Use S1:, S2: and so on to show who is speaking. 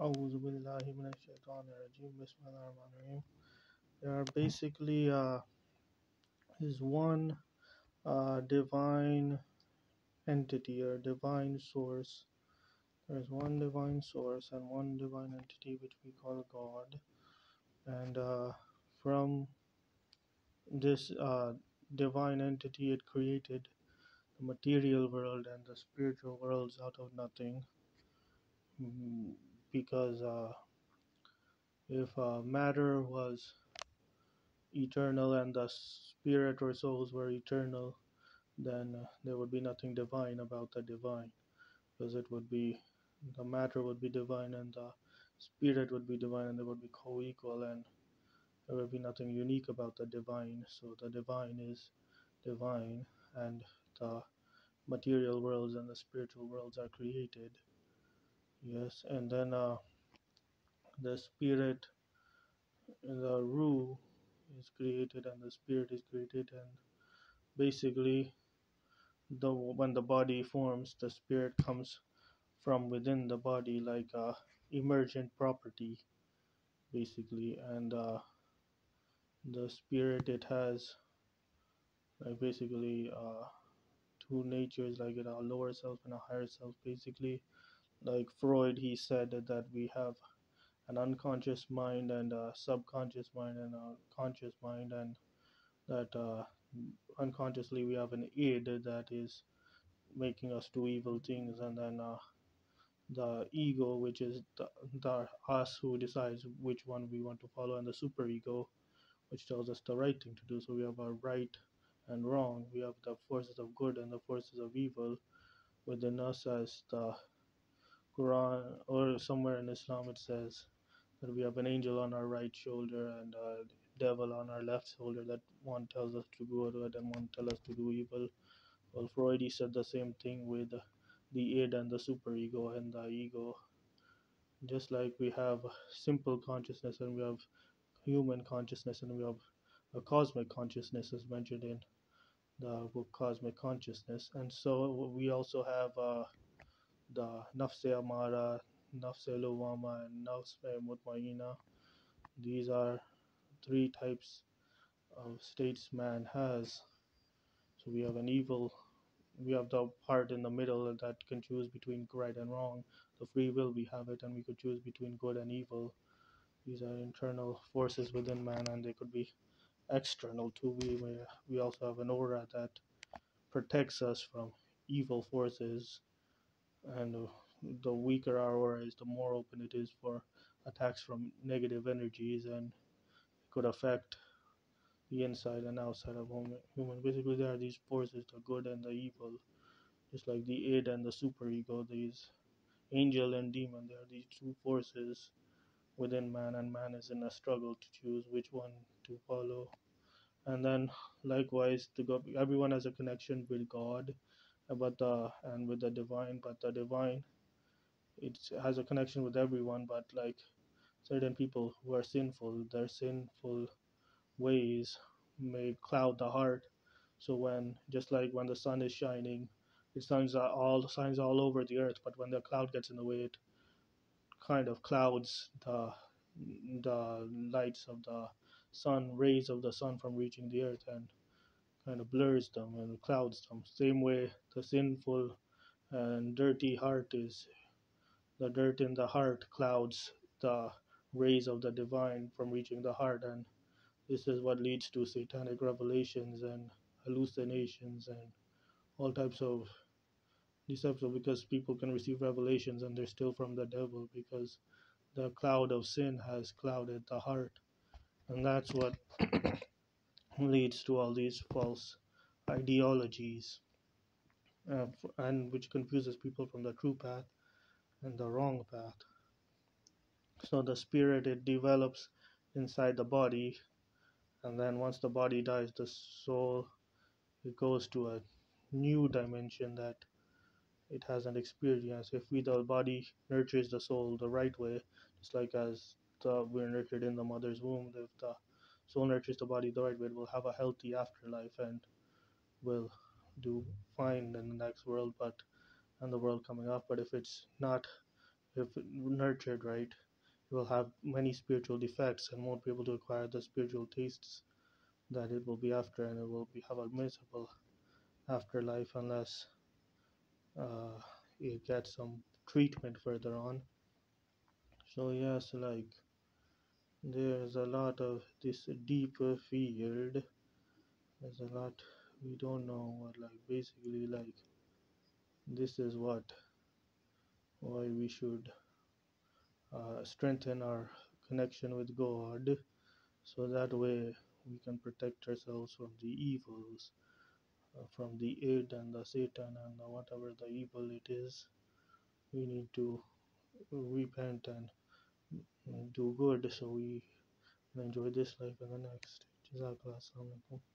S1: أعوذ بالله من الشيطان الرجيم. بسم الله الرحمن الرحيم. There are basically is one divine entity or divine source. There is one divine source and one divine entity which we call God. And from this divine entity, it created the material world and the spiritual worlds out of nothing. Mm, Because if matter was eternal and the spirit or souls were eternal, then there would be nothing divine about the divine, because it would be the matter would be divine and the spirit would be divine, and they would be co-equal, and there would be nothing unique about the divine. So the divine is divine, and the material worlds and the spiritual worlds are created. Yes, and then the spirit, the Ru, is created, and the spirit is created, and basically the when the body forms, the spirit comes from within the body like a emergent property, basically. And the spirit, it has like basically two natures, like a lower self and a higher self, basically. Like Freud, he said that we have an unconscious mind and a subconscious mind and a conscious mind, and that unconsciously we have an id that is making us do evil things, and then the ego, which is the us who decides which one we want to follow, and the super ego, which tells us the right thing to do. So we have our right and wrong. We have the forces of good and the forces of evil within us, as the Quran or somewhere in Islam it says that we have an angel on our right shoulder and a devil on our left shoulder, that one tells us to go good and one tells us to do evil. Well, Freud, he said the same thing with the id and the superego and the ego. Just like we have simple consciousness and we have human consciousness and we have a cosmic consciousness, as mentioned in the book Cosmic Consciousness. And so we also have the Nafse Amara, Nafse Lawama, and Nafse Mutmaina. These are three types of states man has. So we have an evil, we have the part in the middle that can choose between right and wrong. The free will, we have it, and we could choose between good and evil. These are internal forces within man, and they could be external too. We also have an aura that protects us from evil forces, and the weaker our aura is, the more open it is for attacks from negative energies, and it could affect the inside and outside of human. Basically, there are these forces, the good and the evil, just like the id and the superego, these angel and demon. There are these two forces within man, and man is in a struggle to choose which one to follow. And then likewise, the God, everyone has a connection with God, but the and with the divine. But the divine, it has a connection with everyone. But like certain people who are sinful, their sinful ways may cloud the heart. So when, just like when the sun is shining, it shines all over the earth. But when the cloud gets in the way, it kind of clouds the lights of the sun, rays of the sun from reaching the earth, and kind of blurs them and clouds them. Same way, the sinful and dirty heart is, the dirt in the heart clouds the rays of the divine from reaching the heart, and this is what leads to satanic revelations and hallucinations and all types of deception, because people can receive revelations and they're still from the devil, because the cloud of sin has clouded the heart. And that's what leads to all these false ideologies, and which confuses people from the true path and the wrong path. So the spirit, it develops inside the body, and then once the body dies, the soul, it goes to a new dimension that it hasn't experienced. If the body nurtures the soul the right way, just like as we're nurtured in the mother's womb, if the soul nurtures the body the right way, it will have a healthy afterlife and will do fine in the next world, but and the world coming up. But if it's not if nurtured right, it will have many spiritual effects and won't be able to acquire the spiritual tastes that it will be after, and it will have a miserable afterlife unless uh, it gets some treatment further on. So yes, like there's a lot of this deeper field. There's a lot we don't know what, like basically like this is why we should strengthen our connection with God, so that way we can protect ourselves from the evils, from the id and the Satan and the whatever the evil it is. We need to repent and do good so we can enjoy this life and the next. Jazakallah. Assalamu alaikum.